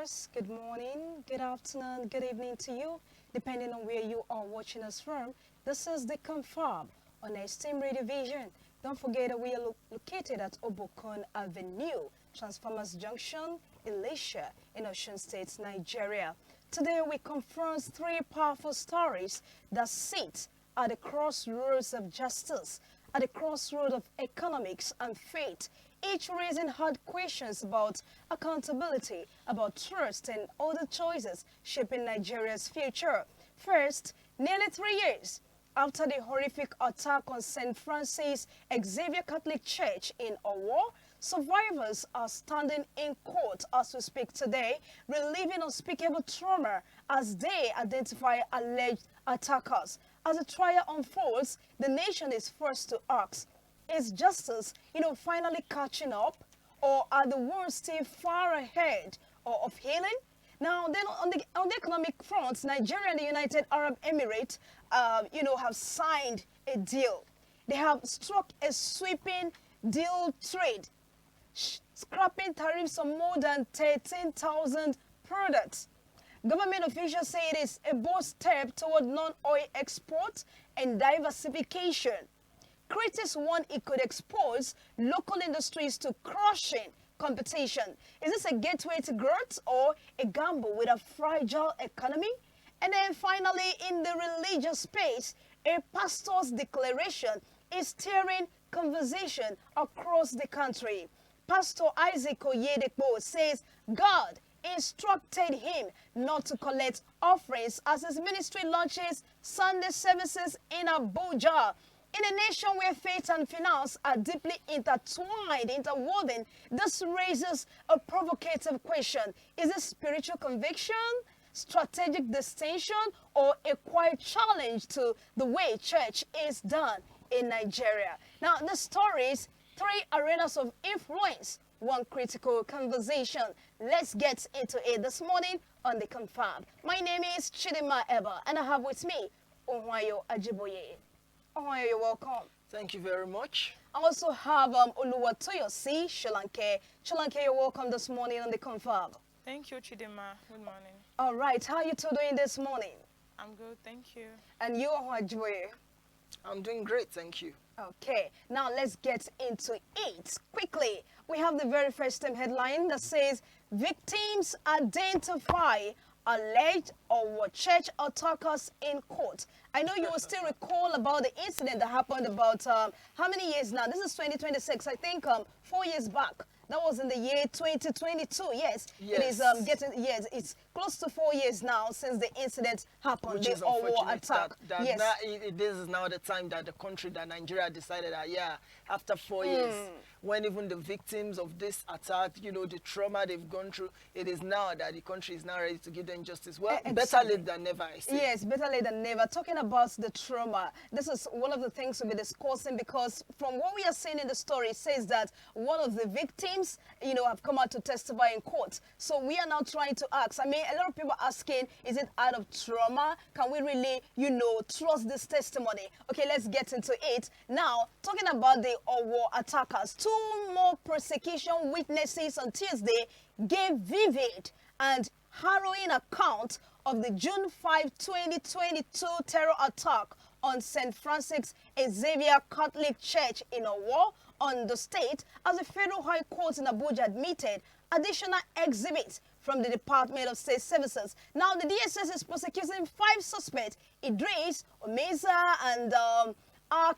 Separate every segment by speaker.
Speaker 1: viewers, good morning, good afternoon, good evening to you, depending on where you are watching us from. This is the Confab on Esteem Radio Vision. Don't forget that we are located at Obokon Avenue, Transformers Junction, Elisha, in Osun State, Nigeria. Today we confront three powerful stories that sit at the crossroads of justice, at the crossroads of economics and faith, each raising hard questions about accountability, about trust, and other choices shaping Nigeria's future. First, nearly 3 years after the horrific attack on St. Francis Xavier Catholic Church in Owo, survivors are standing in court as we speak today, reliving unspeakable trauma as they identify alleged attackers. As the trial unfolds, the nation is forced to ask, is justice, finally catching up? Or are the wounds still far ahead of healing? Now, then on the economic front, Nigeria and the United Arab Emirates, have signed a deal. They have struck a sweeping deal trade, scrapping tariffs on more than 13,000 products. Government officials say it is a bold step toward non-oil export and diversification. Critics warn it could expose local industries to crushing competition. Is this a gateway to growth or a gamble with a fragile economy? And then finally, in the religious space, a pastor's declaration is stirring conversation across the country. Pastor Isaac Oyedepo says God instructed him not to collect offerings as his ministry launches Sunday services in Abuja. In a nation where faith and finance are deeply interwoven, this raises a provocative question. Is it spiritual conviction, strategic distinction, or a quiet challenge to the way church is done in Nigeria? Now, the stories, three arenas of influence, one critical conversation. Let's get into it this morning on the Confab. My name is Chidima Abel, and I have with me Ohunayo Ajiboye. Ohunayo, you're welcome.
Speaker 2: Thank you very much.
Speaker 1: I also have Oluwatoyosi, Solanke. Solanke, you're welcome this morning on the Confab.
Speaker 3: Thank you, Chidima. Good morning.
Speaker 1: All right, how are you two doing this morning?
Speaker 3: I'm good, thank you.
Speaker 1: And you, Ajiboye?
Speaker 2: I'm doing great, thank you.
Speaker 1: Okay, now let's get into it quickly. We have the very first headline that says, victims identify alleged or church attackers in court. I know you will still recall about the incident that happened about how many years now? This is 2026, I think 4 years back. That was in the year 2022. Yes,
Speaker 2: yes.
Speaker 1: It is it's close to 4 years now since the incident happened,
Speaker 2: Which
Speaker 1: the
Speaker 2: is
Speaker 1: Owo attack.
Speaker 2: that
Speaker 1: Yes.
Speaker 2: this is now the time that the country, that Nigeria decided that, after 4 years, when even the victims of this attack, the trauma they've gone through, it is now that the country is now ready to give them justice. Well, better late than never, I say.
Speaker 1: Yes, better late than never. Talking about the trauma, this is one of the things we'll be discussing, because from what we are seeing in the story, it says that one of the victims, have come out to testify in court. So we are now trying to ask, a lot of people are asking, is it out of trauma? Can we really, trust this testimony? Okay, let's get into it. Now, talking about the Owo attackers, two more prosecution witnesses on Tuesday gave vivid and harrowing account of the June 5, 2022 terror attack on St. Francis Xavier Catholic Church in Owo, on the state, as the Federal High Court in Abuja admitted additional exhibits from the Department of State Services. Now, the DSS is prosecuting 5 suspects, Idris, Omeza, and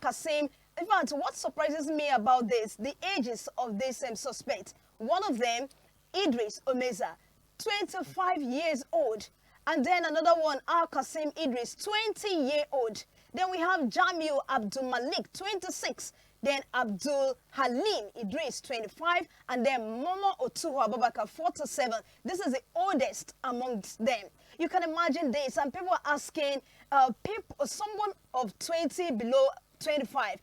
Speaker 1: Kasim. In fact, what surprises me about this, the ages of these suspects. One of them, Idris Omeza, 25 years old. And then another one, Kasim Idris, 20-year-old. Then we have Jamil Abdul Malik, 26. Then Abdul Halim Idris, 25, and then Momo Otuho Abubakar, 47. This is the oldest amongst them. You can imagine this, and people are asking, someone of 20 below 25.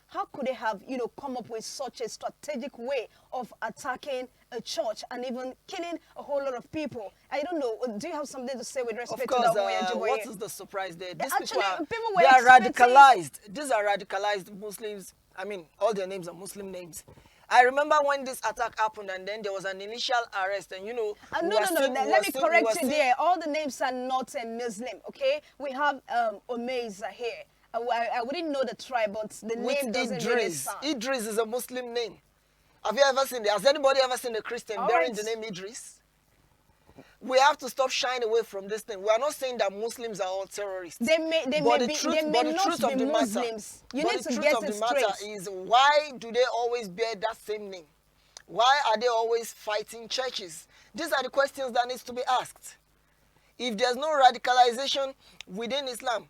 Speaker 1: How could they have, come up with such a strategic way of attacking a church and even killing a whole lot of people? I don't know. Do you have something to say with respect
Speaker 2: to that?
Speaker 1: Of course,
Speaker 2: what is the surprise there? These
Speaker 1: actually,
Speaker 2: people
Speaker 1: were
Speaker 2: are radicalized. These are radicalized Muslims. I mean, all their names are Muslim names. I remember when this attack happened and then there was an initial arrest and, you know...
Speaker 1: No. Let me correct you there. All the names are not Muslim, okay? We have Omeza here. I wouldn't know the tribe, but the name doesn't really sound.
Speaker 2: Idris is a Muslim name. Have you ever seen it? Has anybody ever seen a Christian bearing the name Idris? We have to stop shying away from this thing. We are not saying that Muslims are all terrorists.
Speaker 1: They may not be Muslims. You need to get it straight.
Speaker 2: The matter is, why do they always bear that same name? Why are they always fighting churches? These are the questions that needs to be asked. If there's no radicalization within Islam,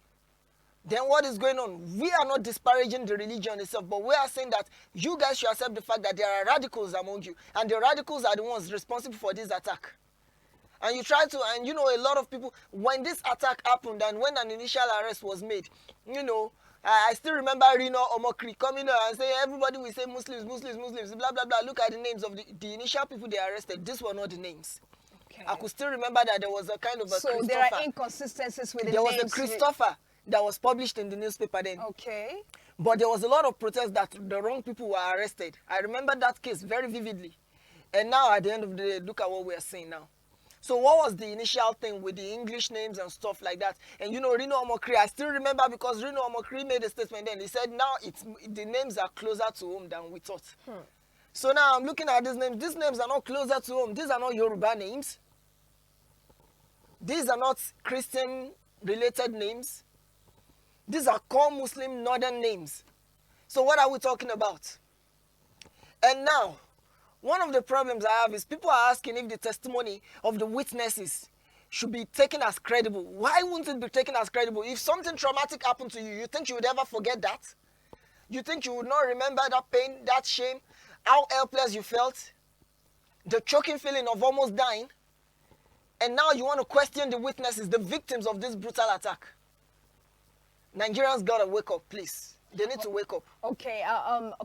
Speaker 2: then what is going on? We are not disparaging the religion itself, but we are saying that you guys should accept the fact that there are radicals among you, and the radicals are the ones responsible for this attack. And you try to, and you know, a lot of people, when this attack happened and when an initial arrest was made, you know, I still remember Rino Omokri coming out and saying, everybody will say Muslims, blah, blah, blah. Look at the names of the initial people they arrested. These were not the names. Okay. I could still remember that there was a kind of a
Speaker 1: So there are inconsistencies with the names.
Speaker 2: There was a Christopher that was published in the newspaper then.
Speaker 1: Okay.
Speaker 2: But there was a lot of protest that the wrong people were arrested. I remember that case very vividly. And now at the end of the day, look at what we are seeing now. So what was the initial thing with the English names and stuff like that? And you know, Rino Omokri, I still remember because Rino Omokri made a statement then. He said now the names are closer to home than we thought. So now I'm looking at these names. These names are not closer to home. These are not Yoruba names. These are not Christian-related names. These are core Muslim northern names. So what are we talking about? And now, one of the problems I have is people are asking if the testimony of the witnesses should be taken as credible. Why wouldn't it be taken as credible? If something traumatic happened to you, you think you would ever forget that? You think you would not remember that pain, that shame, how helpless you felt, the choking feeling of almost dying? And now you want to question the witnesses, the victims of this brutal attack. Nigerians gotta wake up, please. They need to wake up.
Speaker 1: Okay,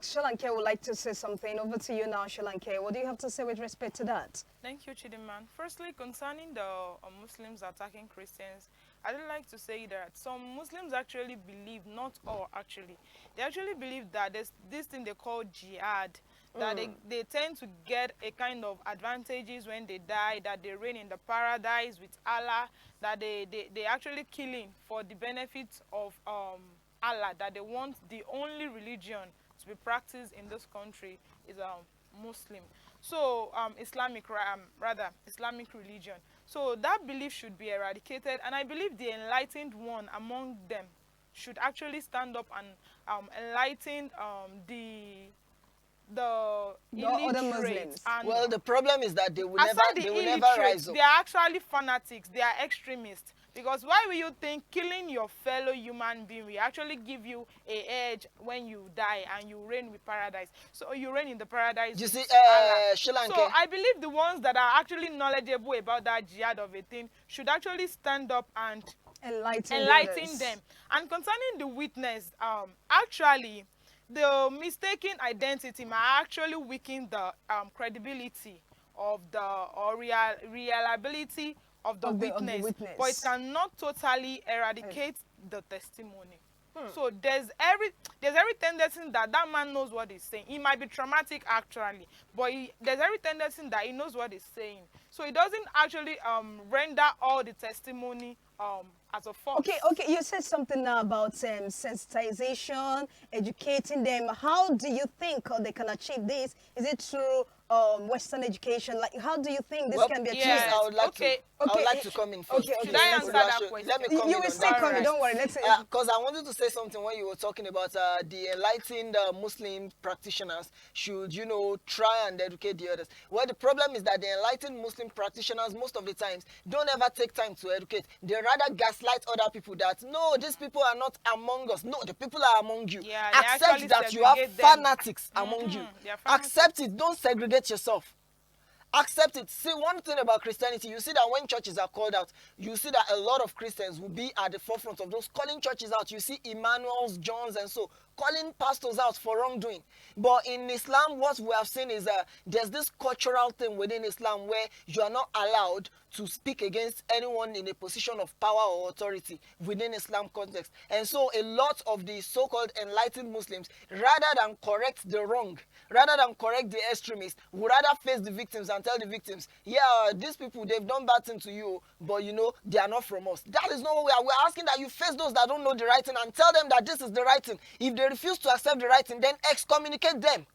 Speaker 1: Solanke would like to say something. Over to you now, Solanke. What do you have to say with respect to that?
Speaker 3: Thank you, Chidiman. Firstly, concerning the Muslims attacking Christians, I'd like to say that some Muslims actually believe, not all actually, they actually believe that there's this thing they call jihad, that they tend to get a kind of advantages when they die, that they reign in the paradise with Allah, that they actually killing for the benefits of Allah, that they want the only religion to be practiced in this country is Muslim. So Islamic religion. So that belief should be eradicated, and I believe the enlightened one among them should actually stand up and enlighten the
Speaker 1: other Muslims.
Speaker 2: Well, the problem is that they will never rise up.
Speaker 3: They are actually fanatics. They are extremists. Because why will you think killing your fellow human being will actually give you an edge when you die and you reign with paradise? So you reign in the paradise. You see,
Speaker 2: Solanke.
Speaker 3: So I believe the ones that are actually knowledgeable about that jihad of a thing should actually stand up and enlighten them. And concerning the witness, actually, the mistaken identity might actually weaken the credibility of reliability of the witness, but it cannot totally eradicate the testimony. So there's every tendency that man knows what he's saying. It might be traumatic actually, but there's every tendency that he knows what he's saying. So it doesn't actually render all the testimony as a false.
Speaker 1: Okay. You said something now about sensitization, educating them. How do you think they can achieve this? Is it through Western education? Like, how do you think this can be achieved?
Speaker 2: Yes, I would like to come in first.
Speaker 3: Should I answer that question?
Speaker 2: Let me come
Speaker 1: you will stay coming, don't worry. Let's say.
Speaker 2: Because I wanted to say something when you were talking about the enlightened Muslim practitioners should, you know, try and educate the others. Well, the problem is that the enlightened Muslim practitioners, most of the times, don't ever take time to educate. They rather gaslight other people that, no, these people are not among us. No, the people are among you.
Speaker 3: Yeah,
Speaker 2: accept that you have fanatics among you. Accept it. Don't segregate yourself. Accept it. See, one thing about Christianity, you see that when churches are called out, you see that a lot of Christians will be at the forefront of those calling churches out. You see Emmanuel's, John's, and so calling pastors out for wrongdoing. But in Islam, what we have seen is there's this cultural thing within Islam where you are not allowed to speak against anyone in a position of power or authority within Islam context. And so a lot of the so-called enlightened Muslims, rather than correct the wrong, rather than correct the extremists, would rather face the victims and tell the victims, yeah, these people, they've done bad things to you, but you know, they are not from us. That is not what we are. We're asking that you face those that don't know the right thing and tell them that this is the right thing. If they refuse to accept the right thing, then excommunicate them.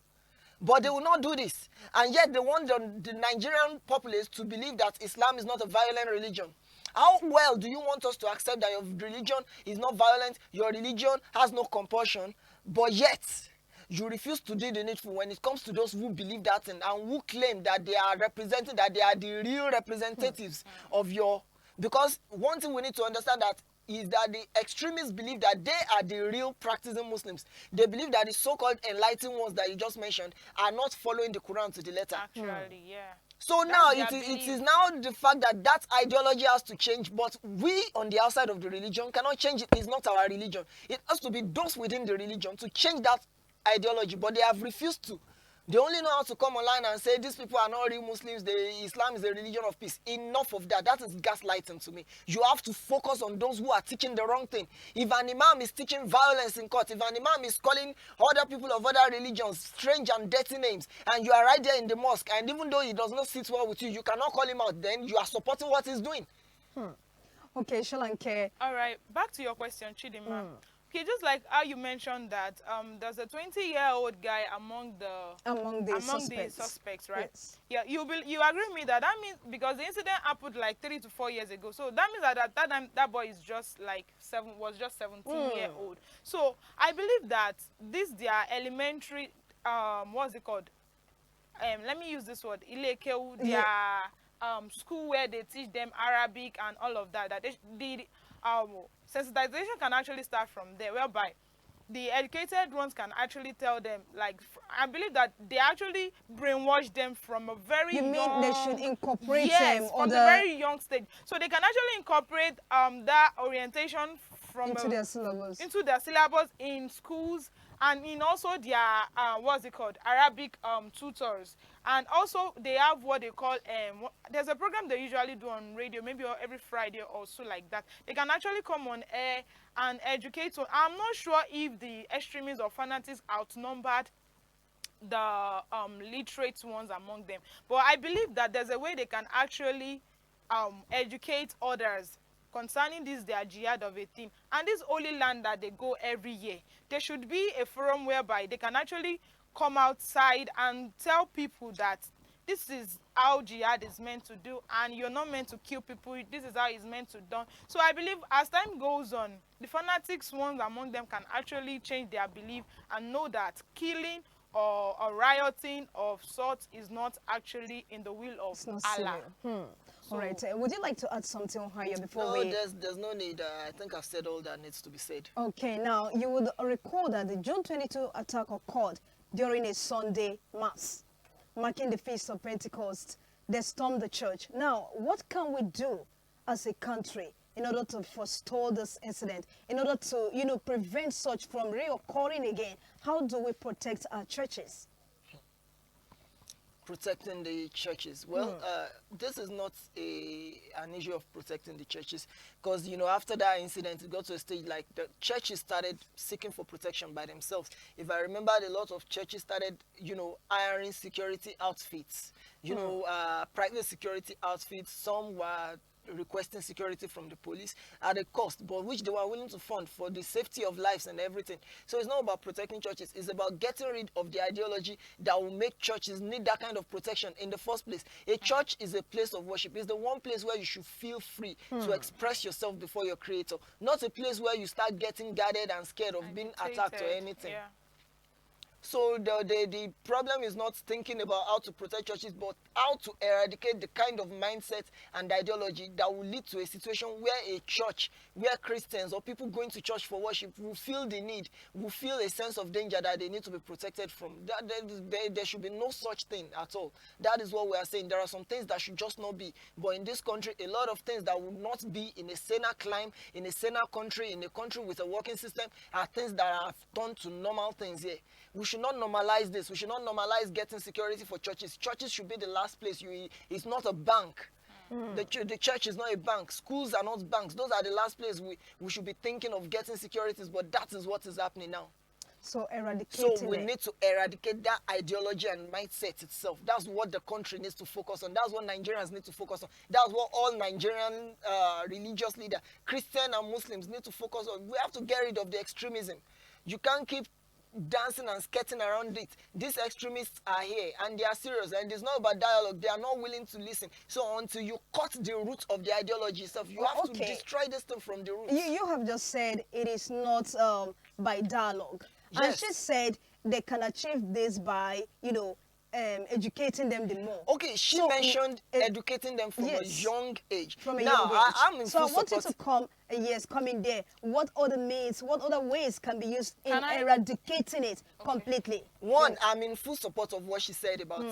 Speaker 2: But they will not do this. And yet they want the Nigerian populace to believe that Islam is not a violent religion. How well do you want us to accept that your religion is not violent, your religion has no compulsion, but yet you refuse to do the needful when it comes to those who believe that thing and who claim that they are representing, that they are the real representatives of your... Because one thing we need to understand that is that the extremists believe that they are the real practicing Muslims. They believe that the so-called enlightened ones that you just mentioned are not following the Quran to the letter.
Speaker 3: Actually, yeah.
Speaker 2: So now it is now the fact that that ideology has to change, but we on the outside of the religion cannot change it. It's not our religion. It has to be those within the religion to change that ideology, but they have refused to. They only know how to come online and say these people are not real Muslims, Islam is a religion of peace. Enough of that. That is gaslighting to me. You have to focus on those who are teaching the wrong thing. If an imam is teaching violence in court, if an imam is calling other people of other religions strange and dirty names, and you are right there in the mosque, and even though he does not sit well with you, you cannot call him out, then you are supporting what he's doing.
Speaker 1: Okay, Solanke.
Speaker 3: All right, back to your question, Chidima. Okay, just like how you mentioned that there's a 20-year-old guy among the suspects, right?
Speaker 1: Yes.
Speaker 3: Yeah, you agree with me that means because the incident happened like 3 to 4 years ago, so that means that at that time that boy is just like 17-year-old. So I believe that their elementary what's it called? Let me use this word, Ilekeu, their school where they teach them Arabic and all of that. That the sensitization can actually start from there, whereby the educated ones can actually tell them, like, I believe that they actually brainwash them from a very young...
Speaker 1: You mean they should incorporate
Speaker 3: them from the very young stage. So they can actually incorporate that orientation from
Speaker 1: into their syllabus.
Speaker 3: Into their syllabus in schools, and in also their Arabic tutors. And also they have what they call there's a program they usually do on radio, maybe every Friday or so, like that. They can actually come on air and educate. So I'm not sure if the extremists or fanatics outnumbered the literate ones among them, but I believe that there's a way they can actually educate others concerning this their jihad of a thing. And this holy land that they go every year, there should be a forum whereby they can actually come outside and tell people that this is how jihad is meant to do, and you're not meant to kill people. This is how it's meant to done. So I believe as time goes on, the fanatics ones among them can actually change their belief and know that killing or rioting of sorts is not actually in the will of Allah.
Speaker 1: So, all right. Would you like to add something, Ohunayo, before
Speaker 2: No,
Speaker 1: we...
Speaker 2: there's no need. I think I've said all that needs to be said.
Speaker 1: Okay, now you would recall that the June 22 attack occurred during a Sunday mass, marking the Feast of Pentecost. They stormed the church. Now, what can we do as a country in order to forestall this incident, in order to, prevent such from reoccurring again? How do we protect our churches?
Speaker 2: Protecting the churches. Well, this is not an issue of protecting the churches, because after that incident it got to a stage like the churches started seeking for protection by themselves. If I remember, a lot of churches started hiring security outfits, private security outfits. Some were requesting security from the police at a cost, but which they were willing to fund for the safety of lives and everything. So it's not about protecting churches, it's about getting rid of the ideology that will make churches need that kind of protection in the first place. A church is a place of worship. It's the one place where you should feel free to express yourself before your creator, not a place where you start getting guarded and scared of being attacked or anything. So the problem is not thinking about how to protect churches, but how to eradicate the kind of mindset and ideology that will lead to a situation where a church, where Christians or people going to church for worship will feel the need, will feel a sense of danger that they need to be protected from. There should be no such thing at all. That is what we are saying. There are some things that should just not be. But in this country, a lot of things that would not be in a saner climate, in a saner country, in a country with a working system, are things that are turned to normal things here. We should not normalize this. We should not normalize getting security for churches. Churches should be the last place. It's not a bank. The church is not a bank. Schools are not banks. Those are the last place we should be thinking of getting securities, but that is what is happening now.
Speaker 1: So eradicating
Speaker 2: So we need to eradicate that ideology and mindset itself. That's what the country needs to focus on. That's what Nigerians need to focus on. That's what all Nigerian religious leaders, Christian and Muslims, need to focus on. We have to get rid of the extremism. You can't keep dancing and skirting around it. These extremists are here and they are serious, and it's not about dialogue. They are not willing to listen. So until you cut the root of the ideology itself, you have to destroy this thing from the roots.
Speaker 1: You have just said it is not by dialogue.
Speaker 2: Yes.
Speaker 1: And she said they can achieve this by, educating them the more.
Speaker 2: Okay, she mentioned educating them from a young age.
Speaker 1: From a young age.
Speaker 2: I'm in
Speaker 1: so
Speaker 2: full
Speaker 1: I want you
Speaker 2: support.
Speaker 1: to come in there. What other means, what other ways can be used in eradicating it completely?
Speaker 2: One, I'm in full support of what she said about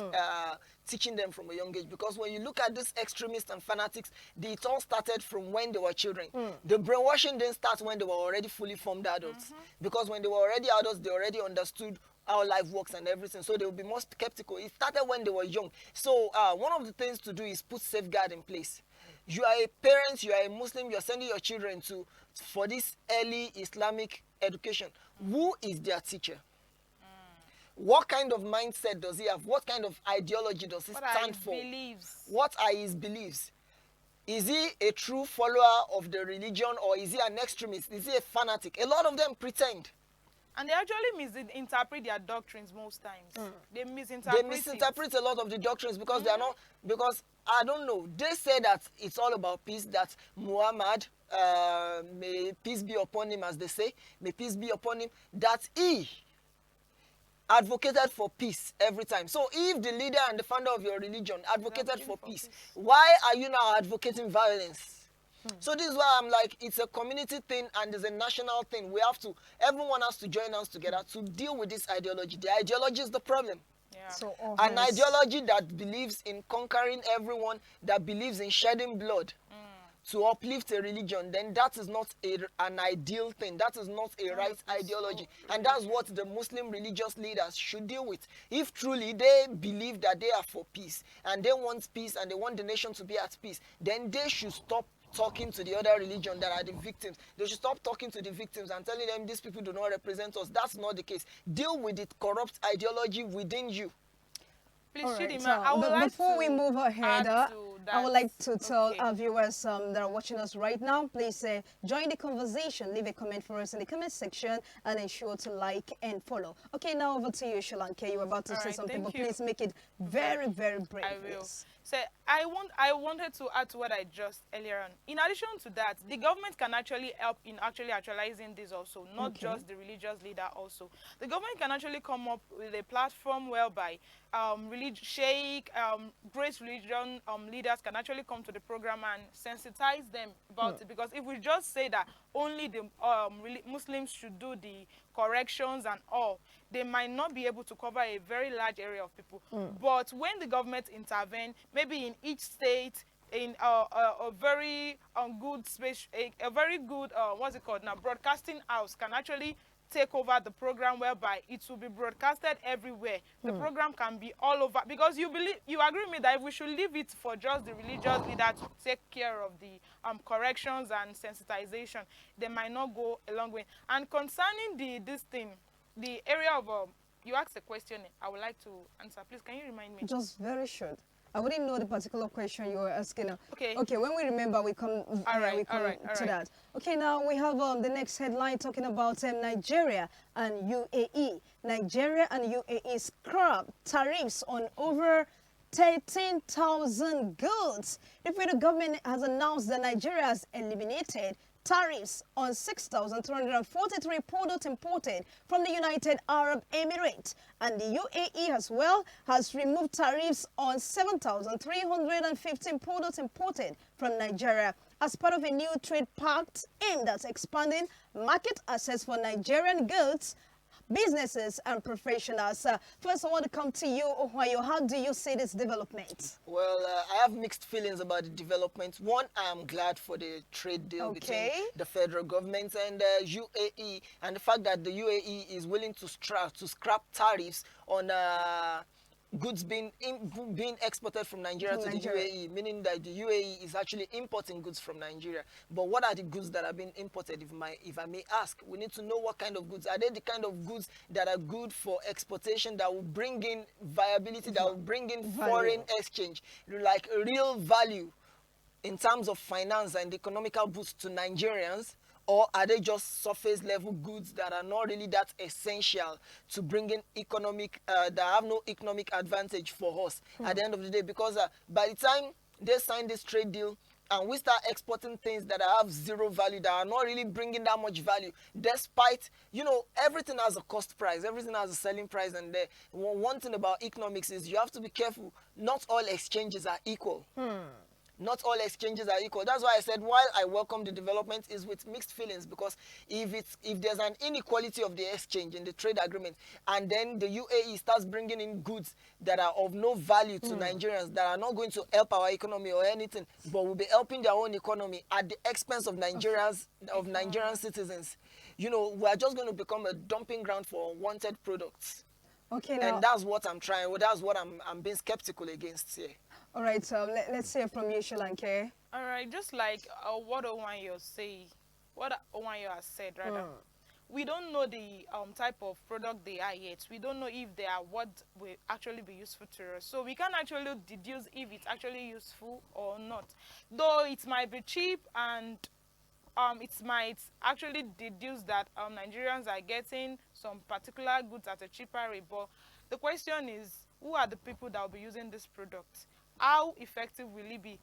Speaker 2: teaching them from a young age, because when you look at these extremists and fanatics, it all started from when they were children. The brainwashing didn't start when they were already fully formed adults, because when they were already adults, they already understood how life works and everything, so they will be more skeptical. It started when they were young. So one of the things to do is put safeguard in place. You are a parent, you are a Muslim, you are sending your children for this early Islamic education. Who is their teacher? What kind of mindset does he have? What kind of ideology does he stand for?
Speaker 3: Beliefs?
Speaker 2: What are his beliefs? Is he a true follower of the religion, or is he an extremist? Is he a fanatic? A lot of them pretend.
Speaker 3: And they actually misinterpret their doctrines most times. They misinterpret
Speaker 2: A lot of the doctrines because they are not, because I don't know, they say that it's all about peace, that Muhammad, may peace be upon him, as they say, may peace be upon him, that he advocated for peace every time. So if the leader and the founder of your religion advocated for peace, why are you now advocating violence? So this is why I'm like, it's a community thing and it's a national thing. Everyone has to join us together to deal with this ideology. The ideology is the problem.
Speaker 3: Yeah.
Speaker 1: So
Speaker 2: an ideology that believes in conquering everyone, that believes in shedding blood to uplift a religion, then that is not an ideal thing. That is not a right ideology. And that's what the Muslim religious leaders should deal with. If truly they believe that they are for peace, and they want peace, and they want the nation to be at peace, then they should stop talking to the other religion that are the victims. They should stop talking to the victims and telling them these people do not represent us. That's not the case. Deal with the corrupt ideology within you.
Speaker 3: Please,
Speaker 1: right,
Speaker 3: Chidima,
Speaker 1: before we move ahead, I would like to tell our viewers that are watching us right now, please join the conversation, leave a comment for us in the comment section, and ensure to like and follow. Okay, now over to you, Solanke. You were about to say something, but please make it very, very brief.
Speaker 3: I will. So I wanted to add to what I just earlier on. In addition to that, the government can actually help in actualizing this also, not just the religious leader also. The government can actually come up with a platform whereby great religion leaders can actually come to the program and sensitize them about it. Because if we just say that only the Muslims should do the corrections and all, they might not be able to cover a very large area of people. But when the government intervene, maybe in each state, in a very good space, a very good broadcasting house can actually take over the program, whereby it will be broadcasted everywhere. The program can be all over, because you agree with me that if we should leave it for just the religious leader to take care of the corrections and sensitization, they might not go a long way. And concerning the area of you asked a question, I would like to answer. Please, can you remind me?
Speaker 1: Just very short. I wouldn't know the particular question you were asking.
Speaker 3: Okay.
Speaker 1: Okay, when we remember, we come to that. Okay, now we have the next headline talking about Nigeria and UAE. Nigeria and UAE scrap tariffs on over 13,000 goods. The federal government has announced that Nigeria has eliminated tariffs on 6,343 products imported from the United Arab Emirates. And the UAE as well has removed tariffs on 7,315 products imported from Nigeria as part of a new trade pact aimed at expanding market access for Nigerian goods, businesses and professionals. First, I want to come to you, Ohunayo. How do you see this development?
Speaker 2: Well, I have mixed feelings about the development. One, I am glad for the trade deal between the federal government and UAE, and the fact that the UAE is willing to scrap tariffs on goods being exported from Nigeria to the UAE, meaning that the UAE is actually importing goods from Nigeria. But what are the goods that are being imported, if I may ask? We need to know what kind of goods. Are they the kind of goods that are good for exportation, that will bring in viability, that will bring in foreign exchange, like real value in terms of finance and economical boost to Nigerians? Or are they just surface level goods that are not really that essential to bring in economic, that have no economic advantage for us at the end of the day? Because by the time they sign this trade deal and we start exporting things that have zero value, that are not really bringing that much value, despite, you know, everything has a cost price, everything has a selling price. And one thing about economics is you have to be careful. Not all exchanges are equal. Not all exchanges are equal. That's why I said, while I welcome the development, is with mixed feelings, because if there's an inequality of the exchange in the trade agreement, and then the UAE starts bringing in goods that are of no value to Nigerians, that are not going to help our economy or anything, but will be helping their own economy at the expense of Nigerian citizens, you know, we are just going to become a dumping ground for unwanted products.
Speaker 1: Okay, now,
Speaker 2: and that's what I'm trying. Well, that's what I'm being skeptical against here.
Speaker 1: All right, so let's hear from you, Solanke.
Speaker 3: All right, just like what Ohunayo has said, rather. We don't know the type of product they are yet. We don't know if they are what will actually be useful to us. So we can't actually deduce if it's actually useful or not. Though it might be cheap, and it might actually deduce that Nigerians are getting some particular goods at a cheaper rate. But the question is, who are the people that will be using this product? How effective will it be?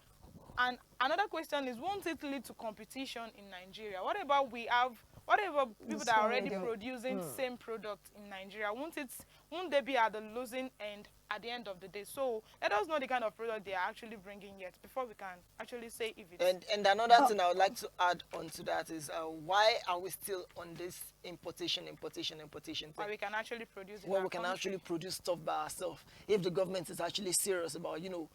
Speaker 3: And another question is, won't it lead to competition in Nigeria? What about people that are already producing same product in Nigeria? Won't they be at the losing end at the end of the day? So let us know the kind of product they are actually bringing yet before we can actually say if it's...
Speaker 2: And another thing I would like to add on to that is, why are we still on this importation thing?
Speaker 3: Why we can actually produce it.
Speaker 2: When we can actually produce stuff by ourselves, if the government is actually serious about, you know,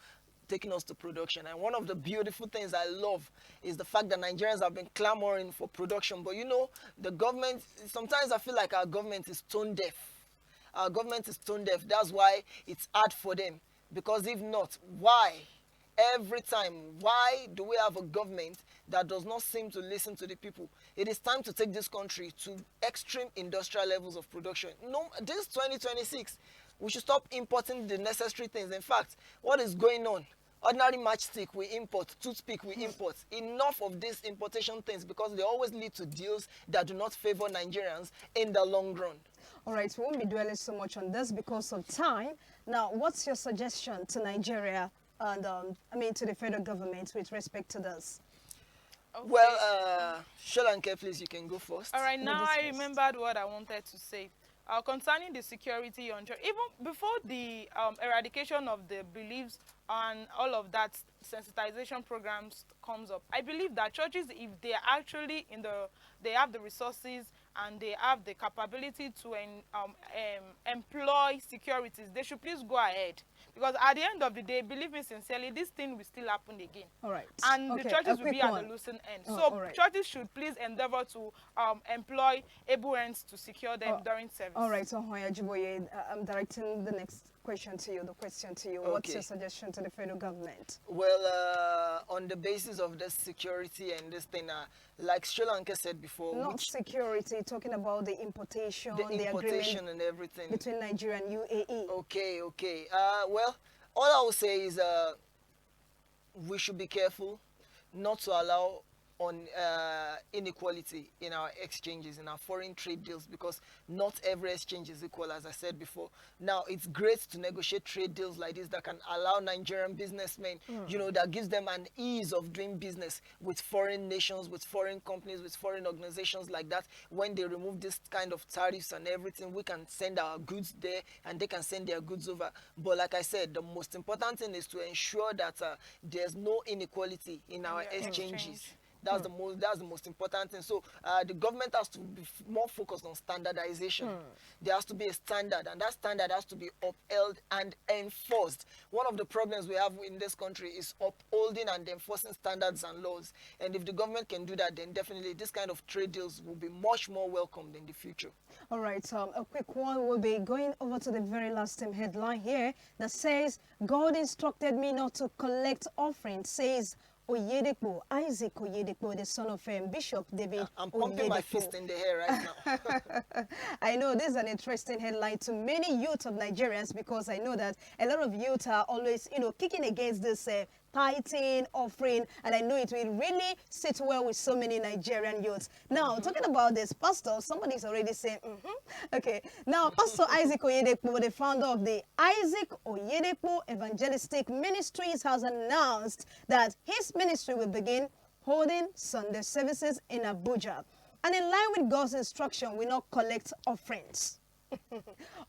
Speaker 2: taking us to production. And one of the beautiful things I love is the fact that Nigerians have been clamoring for production. But you know, the government, sometimes I feel like our government is tone deaf. Our government is tone deaf. That's why it's hard for them. Because if not, why? Every time, why do we have a government that does not seem to listen to the people? It is time to take this country to extreme industrial levels of production. No, this 2026, we should stop importing the necessary things. In fact, what is going on? Ordinary matchstick we import, toothpick we import. Enough of these importation things, because they always lead to deals that do not favor Nigerians in the long run.
Speaker 1: All right, we won't be dwelling so much on this because of time. Now, what's your suggestion to Nigeria and, to the federal government with respect to this?
Speaker 3: Okay.
Speaker 2: Well, Solanke, please, you can go first.
Speaker 3: All right, now I remembered what I wanted to say. Concerning the security on church, even before the eradication of the beliefs and all of that sensitization programs comes up, I believe that churches, if they are actually they have the resources and they have the capability to employ securities, they should please go ahead. Because at the end of the day, believe me sincerely, this thing will still happen again.
Speaker 1: All right.
Speaker 3: And the churches will be at the losing end. So churches should please endeavor to employ able hands to secure them during service.
Speaker 1: All right, so Ajiboye, I'm directing the next question to you, Okay. What's your suggestion to the federal government?
Speaker 2: Well, on the basis of this security and this thing, like Solanke said before,
Speaker 1: not security, talking about the importation,
Speaker 2: the agreement and everything
Speaker 1: between Nigeria and UAE.
Speaker 2: Okay. Well, all I will say is we should be careful not to allow on inequality in our exchanges, in our foreign trade deals, because not every exchange is equal, as I said before. Now, it's great to negotiate trade deals like this that can allow Nigerian businessmen, that gives them an ease of doing business with foreign nations, with foreign companies, with foreign organizations like that. When they remove this kind of tariffs and everything, we can send our goods there and they can send their goods over. But like I said, the most important thing is to ensure that there's no inequality in our exchanges. That's the most important thing. So the government has to be more focused on standardization. There has to be a standard, and that standard has to be upheld and enforced. One of the problems we have in this country is upholding and enforcing standards and laws. And if the government can do that, then definitely this kind of trade deals will be much more welcomed in the future.
Speaker 1: All right, a quick one. We'll be going over to the very last headline here that says, God instructed me not to collect offerings, says Oyedepo, Isaac Oyedepo, the son of Bishop David
Speaker 2: I'm pumping my fist in the air right now.
Speaker 1: I know this is an interesting headline to many youth of Nigerians, because I know that a lot of youth are always, kicking against this tithing, offering, and I know it will really sit well with so many Nigerian youths. Now, talking about this, Pastor, somebody's already saying, Okay, now, Pastor Isaac Oyedepo, the founder of the Isaac Oyedepo Evangelistic Ministries, has announced that his ministry will begin holding Sunday services in Abuja. And in line with God's instruction, we not collect offerings.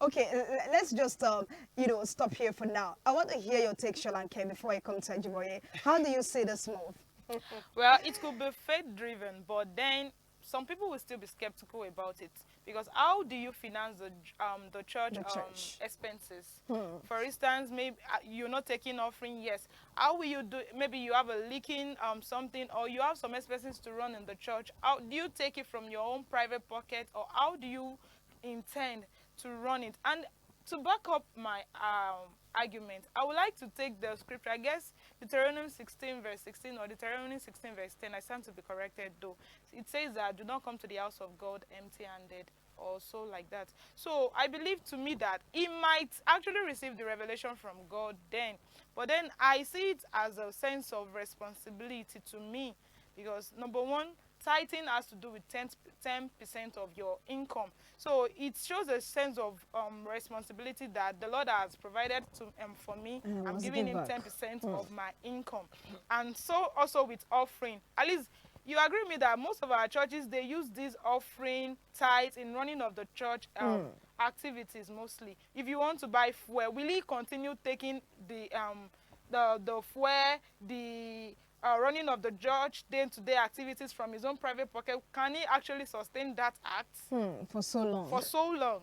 Speaker 1: Okay, let's just, stop here for now. I want to hear your take, Solanke, before I come to Ajiboye. How do you see this move?
Speaker 3: Well, it could be faith-driven, but then some people will still be skeptical about it, because how do you finance the church expenses? For instance, maybe you're not taking offering. Yes, how will you do? Maybe you have a leaking something, or you have some expenses to run in the church. How do you take it from your own private pocket, or how do you intend to run it? And to back up my argument, I would like to take the scripture, I guess Deuteronomy 16 verse 16 or Deuteronomy 16 verse 10. I stand to be corrected though. It says that do not come to the house of God empty-handed, or so like that. So I believe, to me, that he might actually receive the revelation from God then, but then I see it as a sense of responsibility to me, because number one, tithing has to do with 10% of your income. So it shows a sense of responsibility that the Lord has provided for me. I'm giving him 10% of my income. And so also with offering. At least you agree with me that most of our churches, they use this offering tithe in running of the church activities mostly. If you want to buy fuel, will he continue taking the fuel, the running of the church, day-to-day activities from his own private pocket? Can he actually sustain that act
Speaker 1: for so long?
Speaker 3: For so long.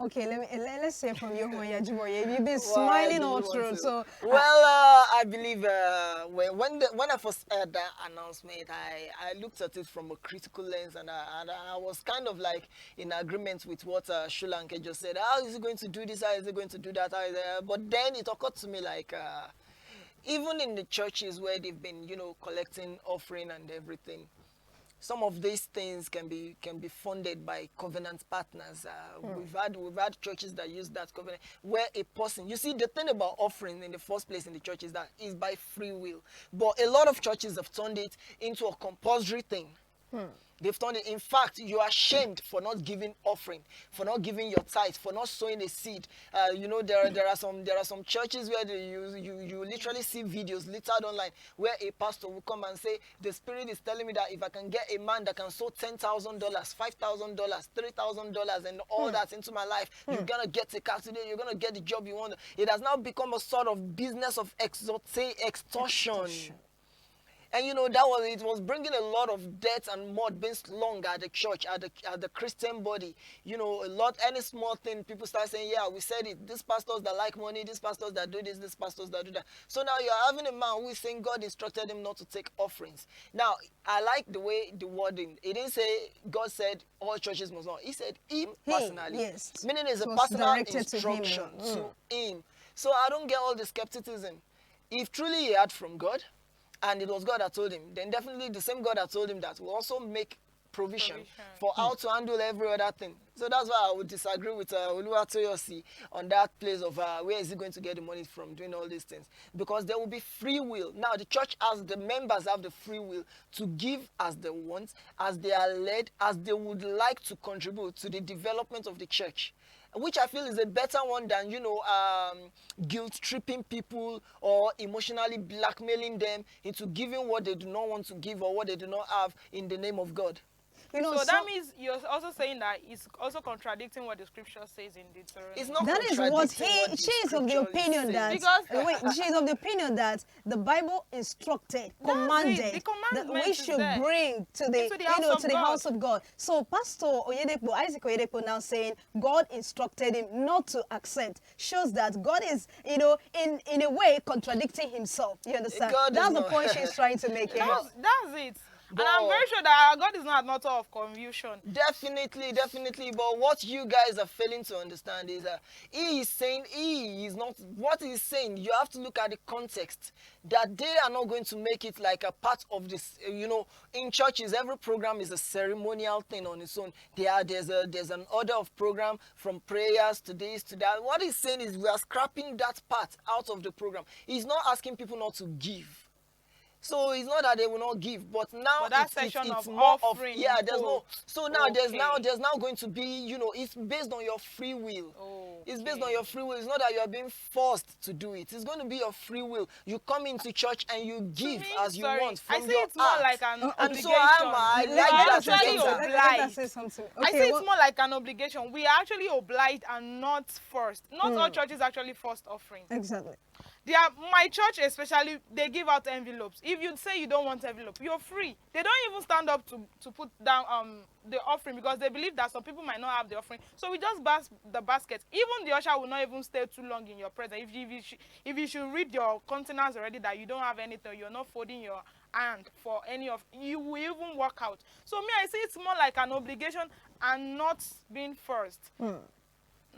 Speaker 1: Okay, let's say from you, Ajiboye, you've been smiling all through. So
Speaker 2: I believe when I first heard that announcement, I looked at it from a critical lens, and I was kind of like in agreement with what Solanke just said. How is he going to do this? How is he going to do that? But then it occurred to me like, even in the churches where they've been, collecting offering and everything, some of these things can be funded by covenant partners. We've had churches that use that covenant, where a person, you see, the thing about offering in the first place in the church is that it's by free will. But a lot of churches have turned it into a compulsory thing. They've turned it. In fact, you are ashamed for not giving offering, for not giving your tithe, for not sowing a seed. There are some churches where you literally see videos littered online where a pastor will come and say, the Spirit is telling me that if I can get a man that can sow $10,000, $5,000, $3,000, and all that into my life, you're gonna get a car today. You're gonna get the job you want. It has now become a sort of business of extortion. And it was bringing a lot of debt and mud being slung at the church, at the Christian body. Any small thing, people start saying, yeah, we said it. These pastors that like money, these pastors that do this, these pastors that do that. So now you're having a man who is saying God instructed him not to take offerings. Now, I like the way the wording. It didn't say God said all churches must not. He said him personally.
Speaker 1: Yes.
Speaker 2: Meaning it's a personal instruction to him. So I don't get all the skepticism. If truly he heard from God, and it was God that told him, then definitely the same God that told him that will also make provision
Speaker 3: Provision.
Speaker 2: for how to handle every other thing. So that's why I would disagree with Oluwatoyosi on that place of where is he going to get the money from doing all these things. Because there will be free will. Now the church, as the members have the free will to give as they want, as they are led, as they would like to contribute to the development of the church, which I feel is a better one than, guilt tripping people or emotionally blackmailing them into giving what they do not want to give or what they do not have in the name of God.
Speaker 3: So that means you're also saying that it's also contradicting what the scripture says in Deuteronomy.
Speaker 2: It's not
Speaker 1: that is what she is of the opinion that she is of the opinion that the Bible instructed, commanded that we should bring to the house of God. So Pastor Isaac Oyedepo now saying God instructed him not to accept shows that God is in a way contradicting himself. You understand? That's the point she's trying to make here.
Speaker 3: That's it. And I'm very sure that our God is not a matter of confusion.
Speaker 2: Definitely. But what you guys are failing to understand is that he is not, what he's saying, you have to look at the context. That they are not going to make it like a part of this, in churches, every program is a ceremonial thing on its own. There's an order of program from prayers to this, to that. What he's saying is we are scrapping that part out of the program. He's not asking people not to give. So it's not that they will not give, but now it's more of there's no. So now there's now going to be, it's based on your free will. It's based on your free will. It's not that you are being forced to do it. It's going to be your free will. You come into church and you give as you want from your heart.
Speaker 3: I see it's more like an obligation. I see it's more like an obligation. We are actually obliged and not forced. Not all churches actually forced offering.
Speaker 1: Exactly.
Speaker 3: My church especially, they give out envelopes. If you say you don't want envelope, you're free. They don't even stand up to put down the offering because they believe that some people might not have the offering. So we just pass the basket. Even the usher will not even stay too long in your presence. If you should read your countenance already that you don't have anything, you're not folding your hand for any of, you will even walk out. So me, I see it's more like an obligation and not being forced.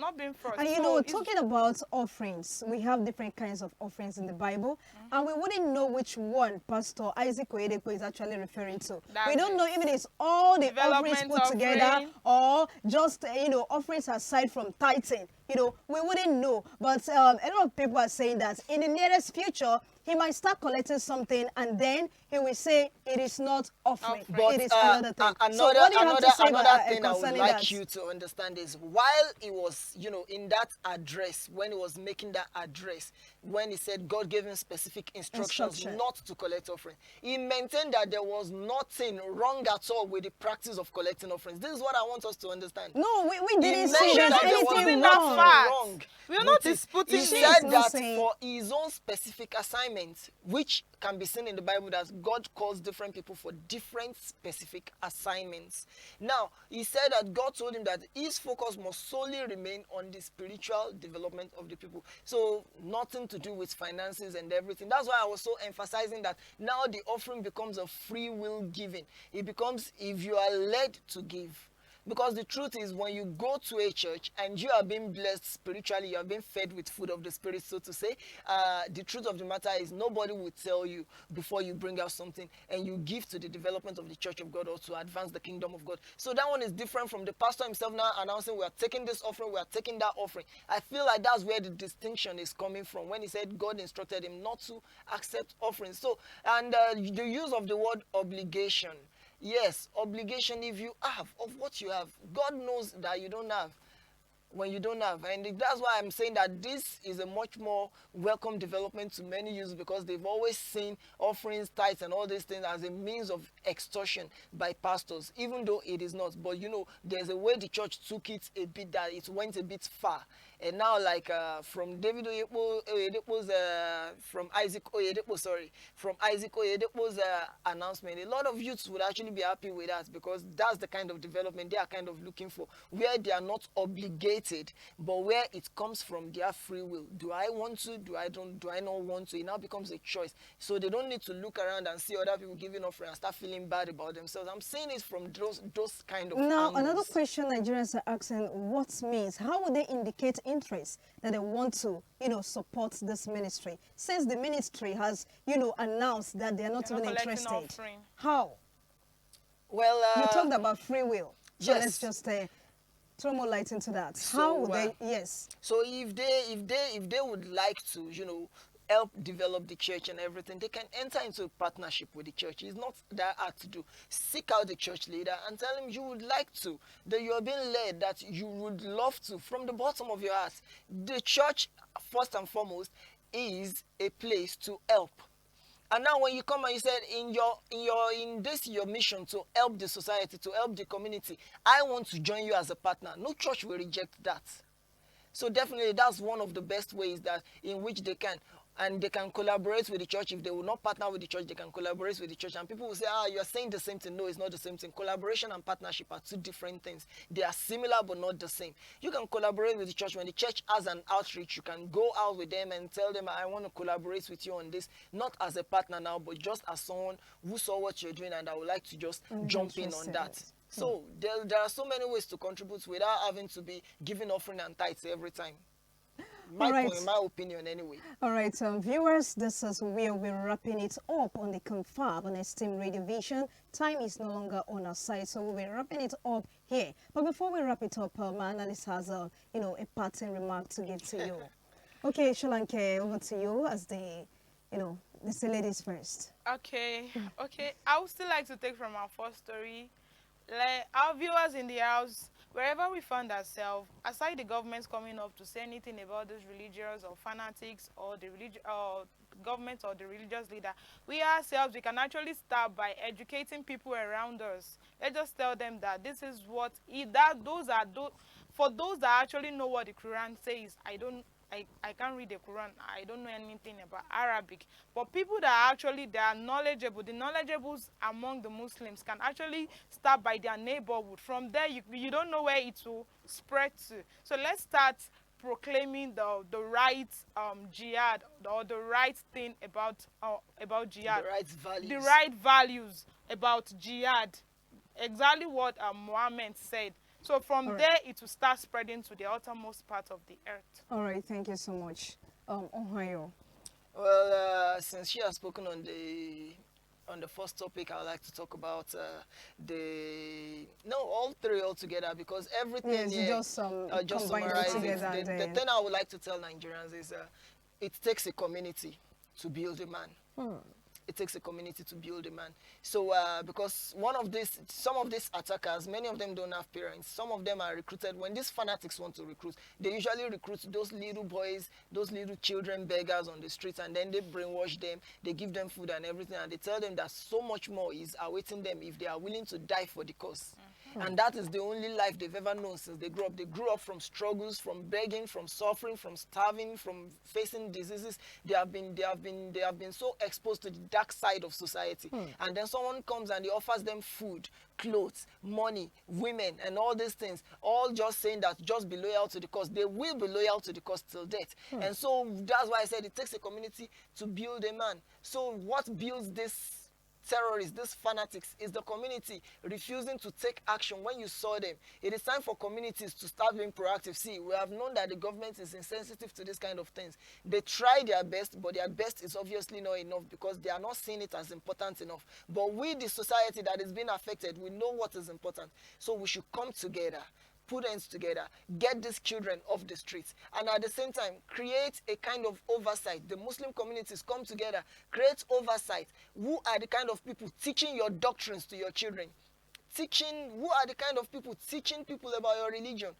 Speaker 3: Not being forced.
Speaker 1: And talking about offerings, we have different kinds of offerings in the Bible, and we wouldn't know which one Pastor Isaac Oyedepo is actually referring to. We don't know if it is all the offerings put together or just, offerings aside from tithing. We wouldn't know. But a lot of people are saying that in the nearest future, he might start collecting something and then he will say it is not offering.
Speaker 2: But
Speaker 1: it is another thing.
Speaker 2: Another thing I would like you to understand is while he was, in that address, when he was making that address, when he said God gave him specific instructions not to collect offering, he maintained that there was nothing wrong at all with the practice of collecting offerings. This is what I want us to understand.
Speaker 1: No, we didn't say there's anything
Speaker 2: wrong.
Speaker 3: We are not disputing.
Speaker 2: He said that for his own specific assignment, which can be seen in the Bible that God calls different people for different specific assignments. Now, he said that God told him that his focus must solely remain on the spiritual development of the people. So, nothing to do with finances and everything. That's why I was so emphasizing that now the offering becomes a free will giving. It becomes if you are led to give. Because the truth is, when you go to a church and you are being blessed spiritually, you are being fed with food of the Spirit, so to say, the truth of the matter is nobody will tell you before you bring out something and you give to the development of the church of God or to advance the kingdom of God. So that one is different from the pastor himself now announcing we are taking this offering, we are taking that offering. I feel like that's where the distinction is coming from when he said God instructed him not to accept offerings. So, and the use of the word obligation. Yes, obligation if you have of what you have. God knows that you don't have when you don't have. And that's why I'm saying that this is a much more welcome development to many youths because they've always seen offerings, tithes, and all these things as a means of extortion by pastors, even though it is not. But there's a way the church took it a bit that it went a bit far. And now, like from David Oyedepo's, from Isaac Oyedepo's announcement, a lot of youths would actually be happy with that because that's the kind of development they are kind of looking for, where they are not obligated, but where it comes from their free will. Do I want to? Do I not want to? It now becomes a choice. So they don't need to look around and see other people giving offering and start feeling bad about themselves. I'm saying it from those kind of
Speaker 1: Now,
Speaker 2: angles.
Speaker 1: another question Nigerians are asking, what means? How would they indicate interest that they want to, support this ministry? Since the ministry has, announced that they're not even interested.
Speaker 3: Offering.
Speaker 1: How?
Speaker 2: Well,
Speaker 1: You talked about free will. So
Speaker 2: yes.
Speaker 1: let's just throw more light into that.
Speaker 2: So,
Speaker 1: How would they? Yes.
Speaker 2: So if they would like to, help develop the church and everything, they can enter into a partnership with the church. It's not that hard to do. Seek out the church leader and tell him you would like to, that you are being led, that you would love to, from the bottom of your heart. The church, first and foremost, is a place to help. And now when you come and you said your mission to help the society, to help the community, I want to join you as a partner. No church will reject that. So definitely that's one of the best ways that in which they can. And they can collaborate with the church. If they will not partner with the church, they can collaborate with the church. And people will say, you're saying the same thing. No, it's not the same thing. Collaboration and partnership are two different things. They are similar but not the same. You can collaborate with the church. When the church has an outreach, you can go out with them and tell them, I want to collaborate with you on this. Not as a partner now, but just as someone who saw what you're doing and I would like to just jump in on that. So there are so many ways to contribute without having to be giving offering and tithes every time. My opinion anyway.
Speaker 1: All right, viewers, this is where we're wrapping it up on the Confab on Esteem Radio Vision. Time is no longer on our side, so we're wrapping it up here. But before we wrap it up, my analyst has a parting remark to give to you. Okay, Solanke, over to you as the ladies first.
Speaker 3: Okay. I would still like to take from our first story. Like our viewers in the house, wherever we find ourselves, aside the governments coming up to say anything about those religious or fanatics or the government or the religious leader, we ourselves, we can actually start by educating people around us. Let's just tell them that this is what for those that actually know what the Quran says. I can't read the Quran. I don't know anything about Arabic. But people that are knowledgeable, the knowledgeables among the Muslims can actually start by their neighborhood. From there, you don't know where it will spread to. So let's start proclaiming the right jihad, or the right thing about jihad.
Speaker 2: The right values.
Speaker 3: The right values about jihad. Exactly what Muhammad said. So from there, it will start spreading to the outermost part of the earth.
Speaker 1: All right, thank you so much. Ohunayo.
Speaker 2: Well, since she has spoken on the first topic, I would like to talk about all three altogether, because everything
Speaker 1: just
Speaker 2: summarize it. The thing I would like to tell Nigerians is it takes a community to build a man. It takes a community to build a man. So because some of these attackers, many of them don't have parents. Some of them are recruited. When these fanatics want to recruit, they usually recruit those little boys, those little children, beggars on the streets, and then they brainwash them. They give them food and everything, and they tell them that so much more is awaiting them if they are willing to die for the cause. And that is the only life they've ever known since they grew up. They grew up from struggles, from begging, from suffering, from starving, from facing diseases. They have been so exposed to the dark side of society. And then someone comes and he offers them food, clothes, money, women, and all these things, all just saying that just be loyal to the cause. They will be loyal to the cause till death. And so that's why I said it takes a community to build a man. So what builds this terrorists, these fanatics, is the community refusing to take action when you saw them. It is time for communities to start being proactive. See, we have known that the government is insensitive to this kind of things. They try their best, but their best is obviously not enough because they are not seeing it as important enough. But we, the society that is being affected, we know what is important. So we should come together, put hands together, get these children off the streets, and at the same time, create a kind of oversight. The Muslim communities come together, create oversight. Who are the kind of people teaching your doctrines to your children? Who are the kind of people teaching people about your religion?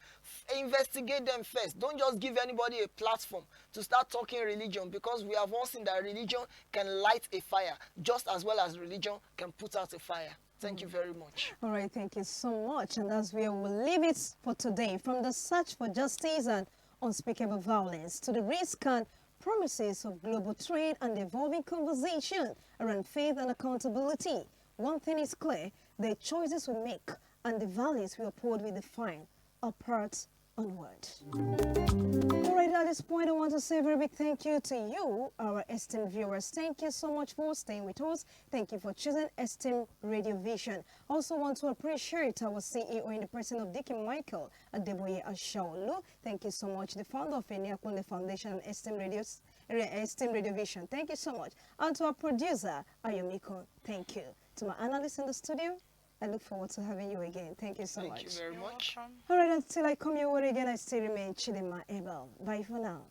Speaker 2: Investigate them first. Don't just give anybody a platform to start talking religion, because we have all seen that religion can light a fire just as well as religion can put out a fire. Thank you very much.
Speaker 1: All right, thank you so much. And that's where we'll leave it for today. From the search for justice and unspeakable violence to the risk and promises of global trade and the evolving conversation around faith and accountability. One thing is clear, the choices we make and the values we uphold will define our path onward. All right, at this point, I want to say a very big thank you to you, our esteemed viewers. Thank you so much for staying with us. Thank you for choosing Esteemed Radio Vision. Also want to appreciate our CEO in the person of Dickie Michael Ajiboye Ashaolu. Thank you so much, the founder of Eniakunle Foundation and Esteemed Radio Vision. Thank you so much. And to our producer, Ayomiko, thank you. To my analyst in the studio, I look forward to having you again. Thank you so
Speaker 2: Thank
Speaker 1: much.
Speaker 2: you very
Speaker 3: You're
Speaker 2: much.
Speaker 3: welcome.
Speaker 1: All right, until I come your way again, I still remain Chidima Abel. Bye for now.